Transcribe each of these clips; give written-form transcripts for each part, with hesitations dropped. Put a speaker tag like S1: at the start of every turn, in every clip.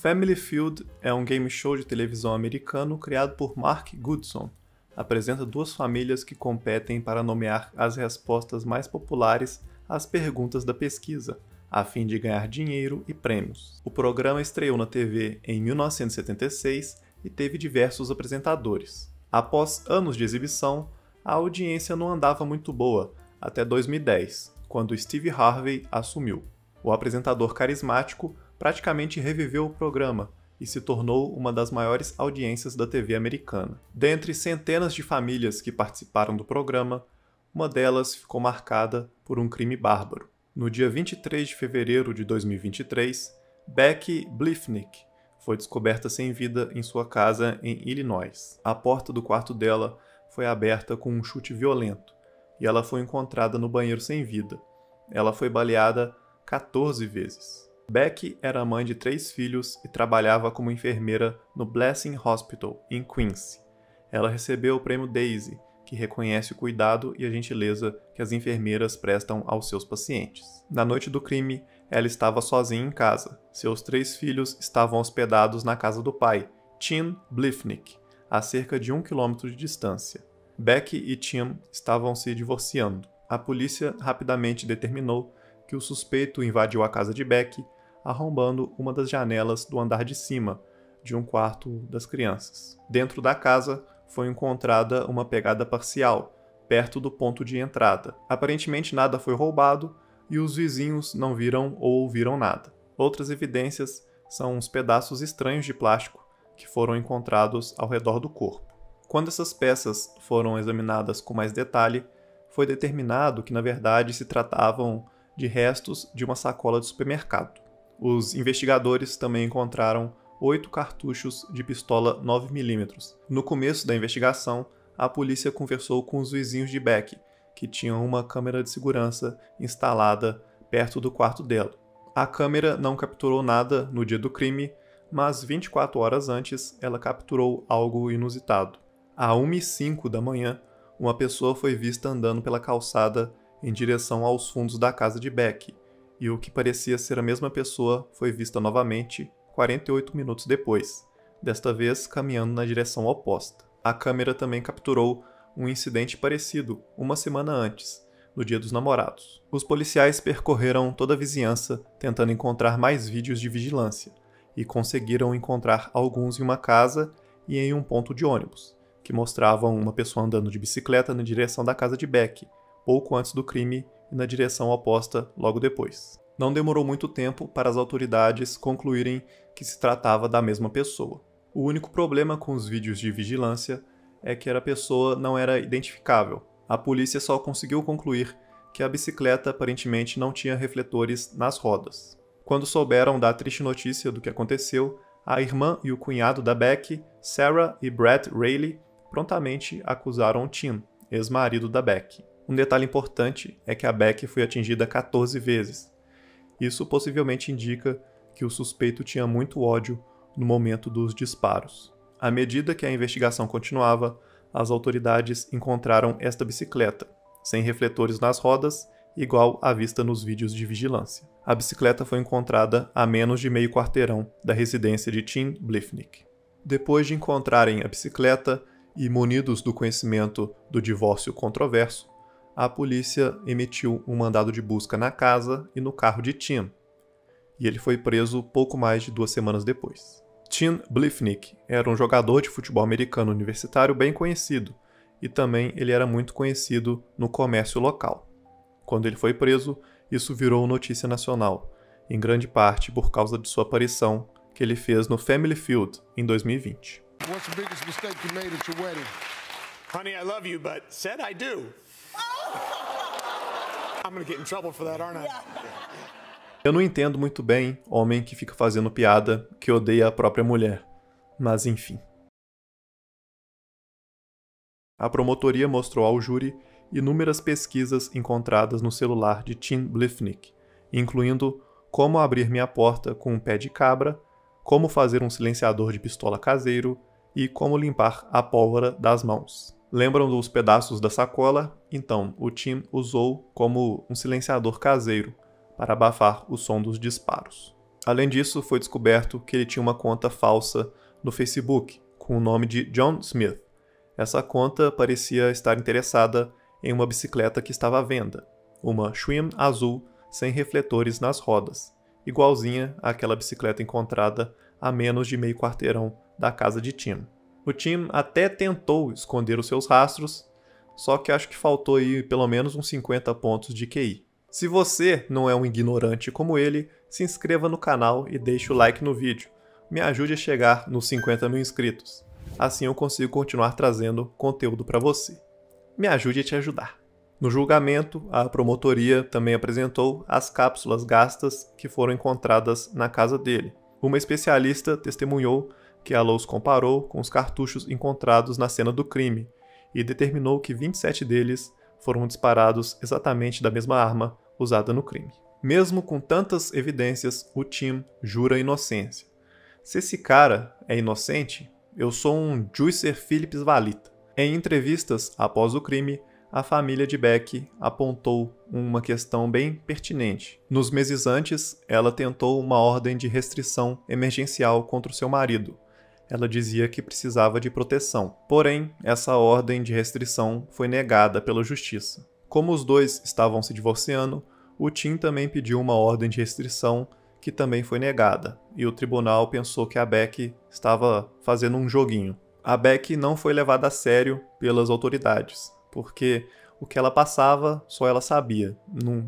S1: Family Feud é um game show de televisão americano criado por Mark Goodson. Apresenta duas famílias que competem para nomear as respostas mais populares às perguntas da pesquisa, a fim de ganhar dinheiro e prêmios. O programa estreou na TV em 1976 e teve diversos apresentadores. Após anos de exibição, a audiência não andava muito boa, até 2010, quando Steve Harvey assumiu. O apresentador carismático praticamente reviveu o programa e se tornou uma das maiores audiências da TV americana. Dentre centenas de famílias que participaram do programa, uma delas ficou marcada por um crime bárbaro. No dia 23 de fevereiro de 2023, Becky Bliffnick foi descoberta sem vida em sua casa em Illinois. A porta do quarto dela foi aberta com um chute violento e ela foi encontrada no banheiro sem vida. Ela foi baleada 14 vezes. Becky era mãe de 3 filhos e trabalhava como enfermeira no Blessing Hospital, em Quincy. Ela recebeu o prêmio Daisy, que reconhece o cuidado e a gentileza que as enfermeiras prestam aos seus pacientes. Na noite do crime, ela estava sozinha em casa. Seus 3 filhos estavam hospedados na casa do pai, Tim Bliffnick, a cerca de 1 quilômetro de distância. Becky e Tim estavam se divorciando. A polícia rapidamente determinou que o suspeito invadiu a casa de Becky, arrombando uma das janelas do andar de cima, de um quarto das crianças. Dentro da casa, foi encontrada uma pegada parcial, perto do ponto de entrada. Aparentemente nada foi roubado e os vizinhos não viram ou ouviram nada. Outras evidências são uns pedaços estranhos de plástico que foram encontrados ao redor do corpo. Quando essas peças foram examinadas com mais detalhe, foi determinado que na verdade se tratavam de restos de uma sacola de supermercado. Os investigadores também encontraram 8 cartuchos de pistola 9mm. No começo da investigação, a polícia conversou com os vizinhos de Becky, que tinham uma câmera de segurança instalada perto do quarto dela. A câmera não capturou nada no dia do crime, mas 24 horas antes ela capturou algo inusitado. À 1h05 da manhã, uma pessoa foi vista andando pela calçada em direção aos fundos da casa de Becky, e o que parecia ser a mesma pessoa foi vista novamente 48 minutos depois, desta vez caminhando na direção oposta. A câmera também capturou um incidente parecido uma semana antes, no Dia dos Namorados. Os policiais percorreram toda a vizinhança tentando encontrar mais vídeos de vigilância, e conseguiram encontrar alguns em uma casa e em um ponto de ônibus, que mostravam uma pessoa andando de bicicleta na direção da casa de Becky, pouco antes do crime e na direção oposta logo depois. Não demorou muito tempo para as autoridades concluírem que se tratava da mesma pessoa. O único problema com os vídeos de vigilância é que a pessoa não era identificável. A polícia só conseguiu concluir que a bicicleta aparentemente não tinha refletores nas rodas. Quando souberam da triste notícia do que aconteceu, a irmã e o cunhado da Becky, Sarah e Brett Rayleigh, prontamente acusaram Tim, ex-marido da Becky. Um detalhe importante é que a Becky foi atingida 14 vezes. Isso possivelmente indica que o suspeito tinha muito ódio no momento dos disparos. À medida que a investigação continuava, as autoridades encontraram esta bicicleta, sem refletores nas rodas, igual à vista nos vídeos de vigilância. A bicicleta foi encontrada a menos de meio quarteirão da residência de Tim Bliffnick. Depois de encontrarem a bicicleta e munidos do conhecimento do divórcio controverso, a polícia emitiu um mandado de busca na casa e no carro de Tim, e ele foi preso pouco mais de 2 semanas depois. Tim Bliffnick era um jogador de futebol americano universitário bem conhecido, e também ele era muito conhecido no comércio local. Quando ele foi preso, isso virou notícia nacional, em grande parte por causa de sua aparição que ele fez no Family Feud em 2020.
S2: What's the biggest mistake you made at your wedding?
S3: Honey, I love you, but said I do. I'm gonna get in trouble for that, aren't I?
S1: Eu não entendo muito bem homem que fica fazendo piada que odeia a própria mulher, mas enfim. A promotoria mostrou ao júri inúmeras pesquisas encontradas no celular de Tim Bliffnick, incluindo como abrir minha porta com um pé de cabra, como fazer um silenciador de pistola caseiro e como limpar a pólvora das mãos. Lembram dos pedaços da sacola? Então, o Tim usou como um silenciador caseiro para abafar o som dos disparos. Além disso, foi descoberto que ele tinha uma conta falsa no Facebook, com o nome de John Smith. Essa conta parecia estar interessada em uma bicicleta que estava à venda, uma Schwinn azul sem refletores nas rodas, igualzinha àquela bicicleta encontrada a menos de meio quarteirão da casa de Tim. O Tim até tentou esconder os seus rastros, só que acho que faltou aí pelo menos uns 50 pontos de QI. Se você não é um ignorante como ele, se inscreva no canal e deixe o like no vídeo. Me ajude a chegar nos 50 mil inscritos. Assim eu consigo continuar trazendo conteúdo para você. Me ajude a te ajudar. No julgamento, a promotoria também apresentou as cápsulas gastas que foram encontradas na casa dele. Uma especialista testemunhou que ela os comparou com os cartuchos encontrados na cena do crime e determinou que 27 deles foram disparados exatamente da mesma arma usada no crime. Mesmo com tantas evidências, o Tim jura inocência. Se esse cara é inocente, eu sou um Juicer Phillips Valita. Em entrevistas após o crime, a família de Beck apontou uma questão bem pertinente. Nos meses antes, ela tentou uma ordem de restrição emergencial contra o seu marido. Ela dizia que precisava de proteção. Porém, essa ordem de restrição foi negada pela justiça. Como os dois estavam se divorciando, o Tim também pediu uma ordem de restrição que também foi negada, e o tribunal pensou que a Beck estava fazendo um joguinho. A Beck não foi levada a sério pelas autoridades, porque o que ela passava só ela sabia,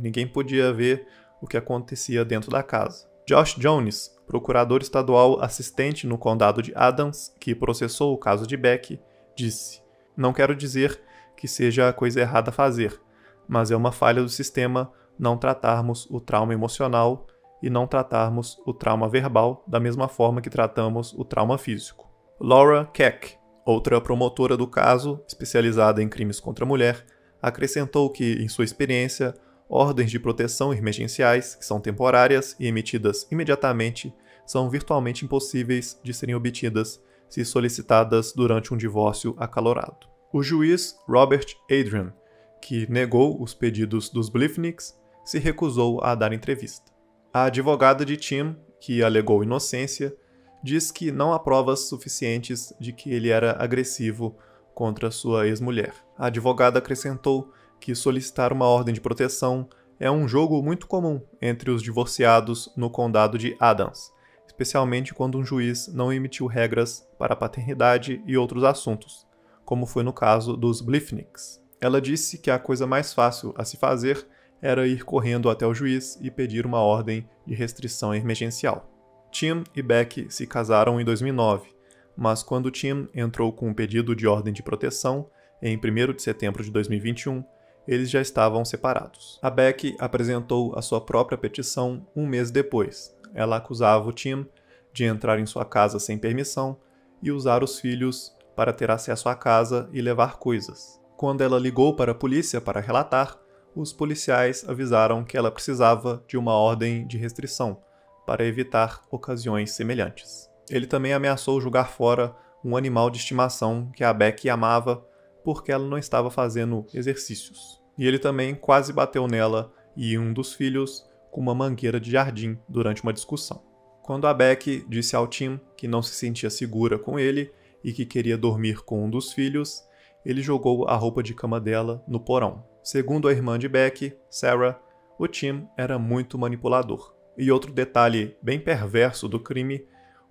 S1: ninguém podia ver o que acontecia dentro da casa. Josh Jones, procurador estadual assistente no condado de Adams, que processou o caso de Beck, disse: "Não quero dizer que seja a coisa errada a fazer, mas é uma falha do sistema não tratarmos o trauma emocional e não tratarmos o trauma verbal da mesma forma que tratamos o trauma físico." Laura Keck, outra promotora do caso, especializada em crimes contra a mulher, acrescentou que, em sua experiência, ordens de proteção emergenciais, que são temporárias e emitidas imediatamente, são virtualmente impossíveis de serem obtidas se solicitadas durante um divórcio acalorado. O juiz Robert Adrian, que negou os pedidos dos Blifniks, se recusou a dar entrevista. A advogada de Tim, que alegou inocência, diz que não há provas suficientes de que ele era agressivo contra sua ex-mulher. A advogada acrescentou que solicitar uma ordem de proteção é um jogo muito comum entre os divorciados no condado de Adams, especialmente quando um juiz não emitiu regras para a paternidade e outros assuntos, como foi no caso dos Blifniks. Ela disse que a coisa mais fácil a se fazer era ir correndo até o juiz e pedir uma ordem de restrição emergencial. Tim e Beck se casaram em 2009, mas quando Tim entrou com um pedido de ordem de proteção, em 1º de setembro de 2021, eles já estavam separados. A Beck apresentou a sua própria petição um mês depois. Ela acusava o Tim de entrar em sua casa sem permissão e usar os filhos para ter acesso à casa e levar coisas. Quando ela ligou para a polícia para relatar, os policiais avisaram que ela precisava de uma ordem de restrição para evitar ocasiões semelhantes. Ele também ameaçou jogar fora um animal de estimação que a Beck amava porque ela não estava fazendo exercícios. E ele também quase bateu nela e um dos filhos com uma mangueira de jardim durante uma discussão. Quando a Beck disse ao Tim que não se sentia segura com ele e que queria dormir com um dos filhos, ele jogou a roupa de cama dela no porão. Segundo a irmã de Beck, Sarah, o Tim era muito manipulador. E outro detalhe bem perverso do crime,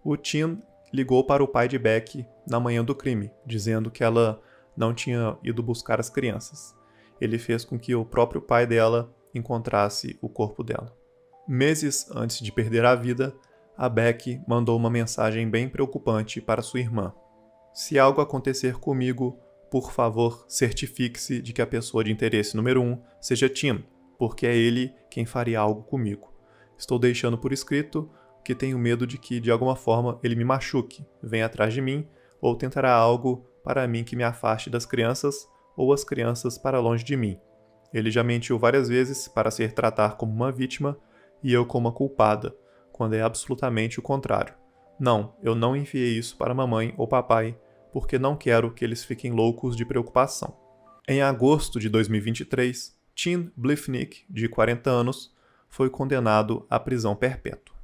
S1: o Tim ligou para o pai de Beck na manhã do crime, dizendo que ela não tinha ido buscar as crianças. Ele fez com que o próprio pai dela encontrasse o corpo dela. Meses antes de perder a vida, a Beck mandou uma mensagem bem preocupante para sua irmã. "Se algo acontecer comigo, por favor, certifique-se de que a pessoa de interesse número 1 seja Tim, porque é ele quem faria algo comigo. Estou deixando por escrito que tenho medo de que, de alguma forma, ele me machuque, venha atrás de mim ou tentará algo para mim que me afaste das crianças ou as crianças para longe de mim. Ele já mentiu várias vezes para se retratar como uma vítima e eu como uma culpada, quando é absolutamente o contrário. Não, eu não enviei isso para mamãe ou papai, porque não quero que eles fiquem loucos de preocupação." Em agosto de 2023, Tim Blifnik, de 40 anos, foi condenado à prisão perpétua.